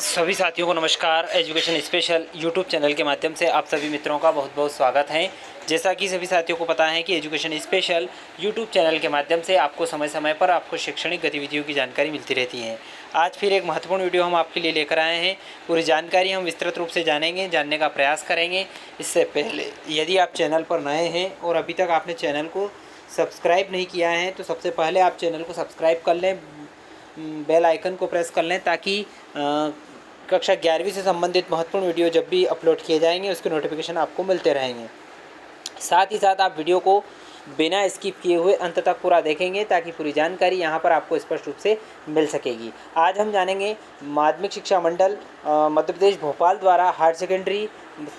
सभी साथियों को नमस्कार। एजुकेशन स्पेशल यूट्यूब चैनल के माध्यम से आप सभी मित्रों का बहुत बहुत स्वागत है। जैसा कि सभी साथियों को पता है कि एजुकेशन स्पेशल यूट्यूब चैनल के माध्यम से आपको समय समय पर आपको शैक्षणिक गतिविधियों की जानकारी मिलती रहती है। आज फिर एक महत्वपूर्ण वीडियो हम आपके लिए लेकर आए हैं। पूरी जानकारी हम विस्तृत रूप से जानने का प्रयास करेंगे। इससे पहले यदि आप चैनल पर नए हैं और अभी तक आपने चैनल को सब्सक्राइब नहीं किया है तो सबसे पहले आप चैनल को सब्सक्राइब कर लें, बेल आइकन को प्रेस कर लें ताकि कक्षा 11वीं से संबंधित महत्वपूर्ण वीडियो जब भी अपलोड किए जाएंगे उसके नोटिफिकेशन आपको मिलते रहेंगे। साथ ही साथ आप वीडियो को बिना स्किप किए हुए अंत तक पूरा देखेंगे ताकि पूरी जानकारी यहाँ पर आपको स्पष्ट रूप से मिल सकेगी। आज हम जानेंगे माध्यमिक शिक्षा मंडल मध्य प्रदेश भोपाल द्वारा हायर सेकेंडरी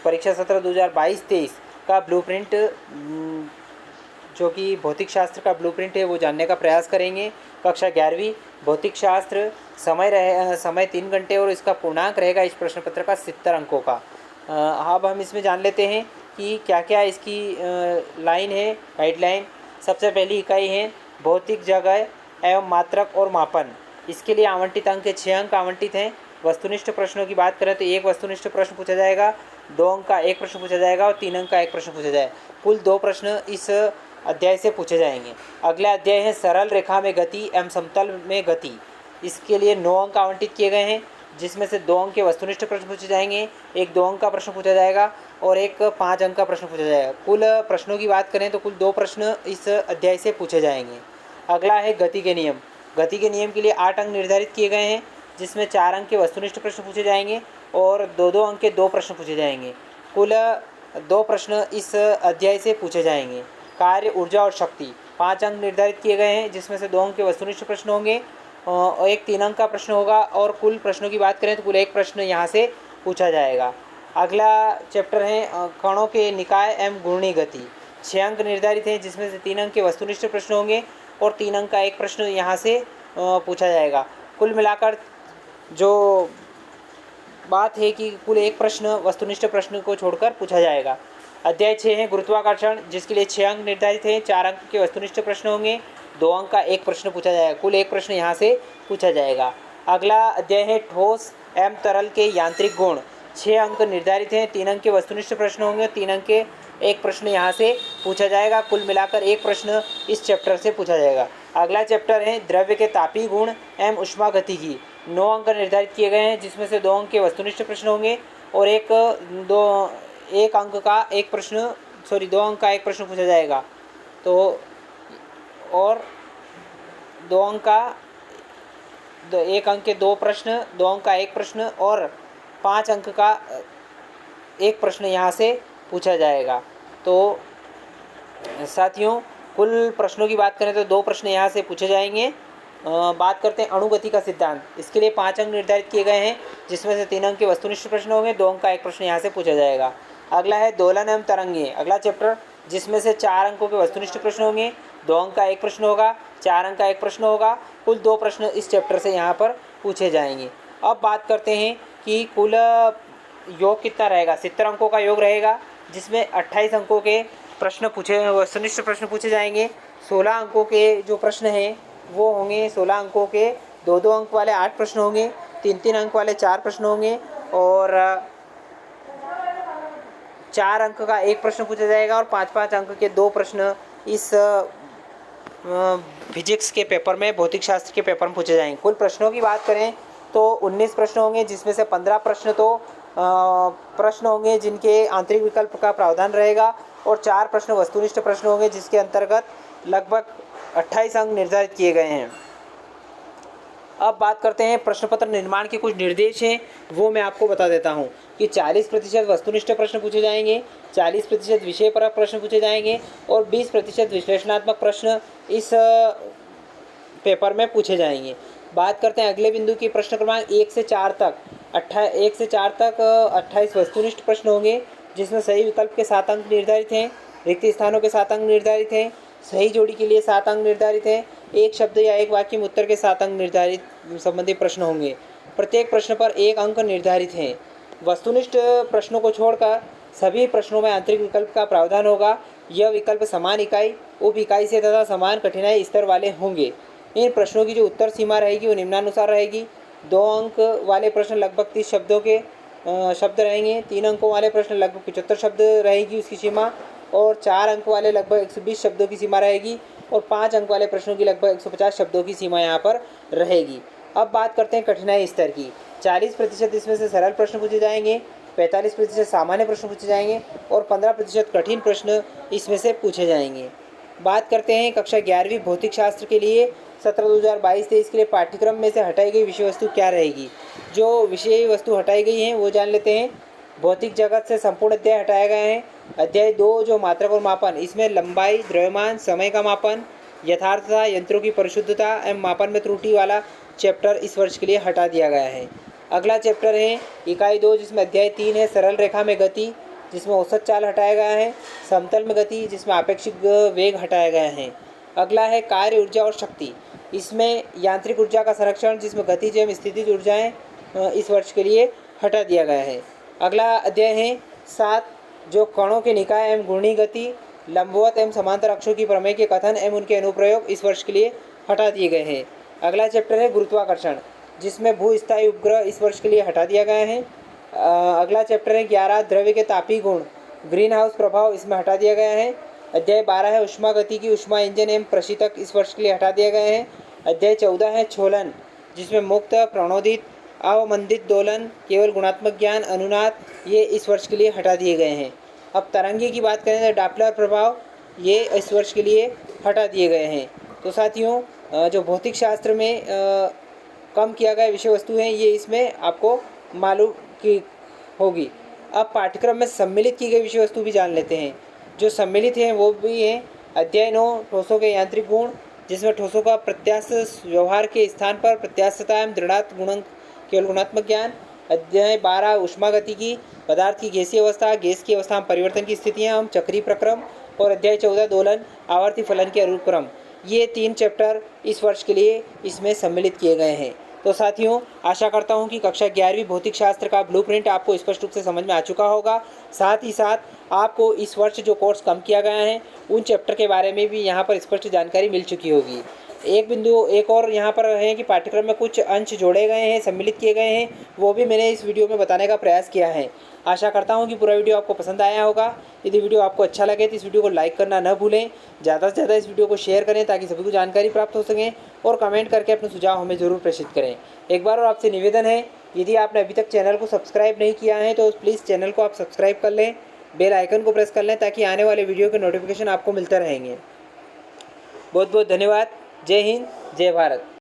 परीक्षा सत्र 2022-23 का ब्लूप्रिंट, जो कि भौतिक शास्त्र का ब्लूप्रिंट है, वो जानने का प्रयास करेंगे। कक्षा 11वीं भौतिक शास्त्र, समय 3 घंटे और इसका पूर्णांक रहेगा इस प्रश्न पत्र का 70 अंकों का। अब हम इसमें जान लेते हैं कि क्या क्या इसकी लाइन है, गाइडलाइन। सबसे पहली इकाई है भौतिक जगह एवं मात्रक और मापन। इसके लिए आवंटित अंक 6 अंक आवंटित हैं। वस्तुनिष्ठ प्रश्नों की बात करें तो एक वस्तुनिष्ठ प्रश्न पूछा जाएगा, 2 अंक का एक प्रश्न पूछा जाएगा और 3 अंक का एक प्रश्न पूछा जाएगा। कुल 2 प्रश्न इस अध्याय से पूछे जाएंगे। अगला अध्याय है सरल रेखा में गति एवं समतल में गति। इसके लिए 9 अंक आवंटित किए गए हैं, जिसमें से 2 अंक के वस्तुनिष्ठ प्रश्न पूछे जाएंगे, एक 2 अंक का प्रश्न पूछा जाएगा और एक 5 अंक का प्रश्न पूछा जाएगा। कुल प्रश्नों की बात करें तो कुल 2 प्रश्न इस अध्याय से पूछे जाएंगे। अगला है गति के नियम। गति के नियम के लिए 8 अंक निर्धारित किए गए हैं, जिसमें 4 अंक के वस्तुनिष्ठ प्रश्न पूछे जाएंगे और 2-2 अंक के 2 प्रश्न पूछे जाएंगे। कुल 2 प्रश्न इस अध्याय से पूछे जाएंगे। कार्य, ऊर्जा और शक्ति, 5 अंक निर्धारित किए गए हैं, जिसमें से 2 अंक के वस्तुनिष्ठ प्रश्न होंगे और एक 3 अंक का प्रश्न होगा और कुल प्रश्नों की बात करें तो कुल 1 प्रश्न यहाँ से पूछा जाएगा। अगला चैप्टर है कणों के निकाय एवं घूर्णी गति। 6 अंक निर्धारित हैं, जिसमें से 3 अंक के वस्तुनिष्ठ प्रश्न होंगे और 3 अंक का एक प्रश्न यहाँ से पूछा जाएगा। कुल मिलाकर जो बात है कि कुल 1 प्रश्न वस्तुनिष्ठ प्रश्न को छोड़कर पूछा जाएगा। अध्याय 6 है गुरुत्वाकर्षण, जिसके लिए 6 अंक निर्धारित हैं, 4 अंक के वस्तुनिष्ठ प्रश्न होंगे, 2 अंक का एक प्रश्न पूछा जाएगा। कुल 1 प्रश्न यहाँ से पूछा जाएगा। अगला अध्याय है ठोस एवं तरल के यांत्रिक गुण। 6 अंक निर्धारित हैं, 3 अंक के वस्तुनिष्ठ प्रश्न होंगे, 3 अंक के एक प्रश्न यहाँ से पूछा जाएगा। कुल मिलाकर 1 प्रश्न इस चैप्टर से पूछा जाएगा। अगला चैप्टर है द्रव्य के तापीय गुण एवं ऊष्मागतिकी। 9 अंक निर्धारित किए गए हैं, जिसमें से 2 अंक के वस्तुनिष्ठ प्रश्न होंगे और 2 अंक का एक प्रश्न पूछा जाएगा। तो और 2 अंक का 1 अंक के 2 प्रश्न, 2 अंक का एक प्रश्न और 5 अंक का एक प्रश्न यहाँ से पूछा जाएगा। तो साथियों, कुल प्रश्नों की बात करें तो 2 प्रश्न यहाँ से पूछे जाएंगे। बात करते हैं अणुगति का सिद्धांत। इसके लिए 5 अंक निर्धारित किए गए हैं, जिसमें से 3 अंक के वस्तुनिष्ठ प्रश्न होंगे, 2 अंक का एक प्रश्न यहाँ से पूछा जाएगा। अगला है दोलन एवं तरंगे। अगला चैप्टर, जिसमें से 4 अंकों के वस्तुनिष्ठ प्रश्न होंगे, 2 अंक का एक प्रश्न होगा, 4 अंक का एक प्रश्न होगा। कुल 2 प्रश्न इस चैप्टर से यहाँ पर पूछे जाएंगे। अब बात करते हैं कि कुल योग कितना रहेगा। 70 अंकों का योग रहेगा, जिसमें 28 अंकों के वस्तुनिष्ठ प्रश्न पूछे जाएंगे। 16 अंकों के जो प्रश्न हैं वो होंगे 16 अंकों के 2-2 अंक वाले 8 प्रश्न होंगे, 3-3 अंक वाले 4 प्रश्न होंगे और 4 अंक का एक प्रश्न पूछा जाएगा और 5-5 अंक के 2 प्रश्न इस फिजिक्स के पेपर में, भौतिक शास्त्र के पेपर में पूछे जाएंगे। कुल प्रश्नों की बात करें तो 19 प्रश्न होंगे, जिसमें से 15 प्रश्न तो प्रश्न होंगे जिनके आंतरिक विकल्प का प्रावधान रहेगा और 4 प्रश्न वस्तुनिष्ठ प्रश्न होंगे, जिसके अंतर्गत लगभग 28 अंक निर्धारित किए गए हैं। अब बात करते हैं प्रश्न पत्र निर्माण के कुछ निर्देश हैं, वो मैं आपको बता देता हूं कि 40% वस्तुनिष्ठ प्रश्न पूछे जाएंगे, 40% विषय पर प्रश्न पूछे जाएंगे और 20% विश्लेषणात्मक प्रश्न इस पेपर में पूछे जाएंगे। बात करते हैं अगले बिंदु की। प्रश्न क्रमांक 1 से 4 तक 28 वस्तुनिष्ठ प्रश्न होंगे, जिसमें सही विकल्प के 7 अंक निर्धारित हैं, रिक्त स्थानों के 7 अंक निर्धारित हैं, सही जोड़ी के लिए 7 अंक निर्धारित हैं, एक शब्द या एक वाक्य में उत्तर के 7 अंक निर्धारित संबंधी प्रश्न होंगे। प्रत्येक प्रश्न पर 1 अंक निर्धारित हैं। वस्तुनिष्ठ प्रश्नों को छोड़कर सभी प्रश्नों में आंतरिक विकल्प का प्रावधान होगा। यह विकल्प समान इकाई, उप इकाई से तथा समान कठिनाई स्तर वाले होंगे। इन प्रश्नों की जो उत्तर सीमा रहेगी वो निम्नानुसार रहेगी। 2 अंक वाले प्रश्न लगभग 30 शब्दों के शब्द रहेंगे। 3 अंकों वाले प्रश्न लगभग 75 शब्द रहेगी उसकी सीमा, और 4 अंक वाले लगभग 120 शब्दों की सीमा रहेगी, और 5 अंक वाले प्रश्नों की लगभग 150 शब्दों की सीमा यहाँ पर रहेगी। अब बात करते हैं कठिनाई स्तर की। 40% इसमें से सरल प्रश्न पूछे जाएंगे, 45% सामान्य प्रश्न पूछे जाएंगे, और 15% कठिन प्रश्न इसमें से पूछे जाएंगे। बात करते हैं कक्षा 11वीं भौतिक शास्त्र के लिए सत्र 2022-23 के लिए पाठ्यक्रम में से हटाई गई विषय वस्तु क्या रहेगी। जो विषय वस्तु हटाई गई हैं वो जान लेते हैं। भौतिक जगत से संपूर्ण अध्याय हटाया गया है। अध्याय 2 जो मात्रक और मापन, इसमें लंबाई, द्रव्यमान, समय का मापन, यथार्थता, यंत्रों की परिशुद्धता एवं मापन में त्रुटि वाला चैप्टर इस वर्ष के लिए हटा दिया गया है। अगला चैप्टर है इकाई 2 जिसमें अध्याय 3 है सरल रेखा में गति, जिसमें औसत चाल हटाया गया है। समतल में गति जिसमें आपेक्षिक वेग हटाया गया है। अगला है कार्य ऊर्जा और शक्ति, इसमें यांत्रिक ऊर्जा का संरक्षण जिसमें गतिज एवं स्थितिज ऊर्जाएँ इस वर्ष के लिए हटा दिया गया है। अगला अध्याय है 7 जो कणों के निकाय एवं घूर्णी गति, लंबवत एवं समांतर अक्षों की प्रमेय के कथन एवं उनके अनुप्रयोग इस वर्ष के लिए हटा दिए गए हैं। अगला चैप्टर है गुरुत्वाकर्षण, जिसमें भूस्थायी उपग्रह इस वर्ष के लिए हटा दिया गया है। अगला चैप्टर है 11 द्रव्य के तापीय गुण, ग्रीन हाउस प्रभाव, इसमें हटा दिया गया है। अध्याय 12 है ऊष्मा गति की, ऊष्मा इंजन एवं प्रशीतक इस वर्ष के लिए हटा दिए गए हैं। अध्याय 14 है छोलन, जिसमें मुक्त, प्रणोदित, अवमंदित दोलन, केवल गुणात्मक ज्ञान, अनुनाद, ये इस वर्ष के लिए हटा दिए गए हैं। अब तरंगे की बात करें तो डापलर प्रभाव, ये इस वर्ष के लिए हटा दिए गए हैं। तो साथियों जो भौतिक शास्त्र में कम किया गया विषय वस्तु है ये इसमें आपको मालूम की होगी। अब पाठ्यक्रम में सम्मिलित की गई विषय वस्तु भी जान लेते हैं। जो सम्मिलित हैं वो भी हैं अध्याय 9 ठोसों के यांत्रिक गुण, जिसमें ठोसों का प्रत्यास्थ व्यवहार के स्थान पर प्रत्यास्थता एवं दृढ़ात्म गुणक केवल गुणात्मक ज्ञान। अध्याय 12 ऊष्मा गति की, पदार्थ की गैसीय अवस्था, गैस की अवस्था में परिवर्तन की स्थितियाँ एवं चक्रीय प्रक्रम, और अध्याय 14 दोलन, आवर्ती फलन के अनुक्रम। ये 3 चैप्टर इस वर्ष के लिए इसमें सम्मिलित किए गए हैं। तो साथियों आशा करता हूँ कि कक्षा 11वीं भौतिक शास्त्र का ब्लूप्रिंट आपको स्पष्ट रूप से समझ में आ चुका होगा। साथ ही साथ आपको इस वर्ष जो कोर्स कम किया गया है उन चैप्टर के बारे में भी यहाँ पर स्पष्ट जानकारी मिल चुकी होगी। एक और यहाँ पर है कि पाठ्यक्रम में कुछ अंश जोड़े गए हैं, सम्मिलित किए गए हैं, वो भी मैंने इस वीडियो में बताने का प्रयास किया है। आशा करता हूँ कि पूरा वीडियो आपको पसंद आया होगा। यदि वीडियो आपको अच्छा लगे तो इस वीडियो को लाइक करना न भूलें, ज़्यादा से ज़्यादा इस वीडियो को शेयर करें ताकि सभी को जानकारी प्राप्त हो सकें, और कमेंट करके अपने सुझाव हमें ज़रूर प्रेषित करें। एक बार और आपसे निवेदन है, यदि आपने अभी तक चैनल को सब्सक्राइब नहीं किया है तो प्लीज़ चैनल को आप सब्सक्राइब कर लें, बेल आइकन को प्रेस कर लें ताकि आने वाले वीडियो के नोटिफिकेशन आपको मिलते रहेंगे। बहुत बहुत धन्यवाद। जय हिंद, जय भारत।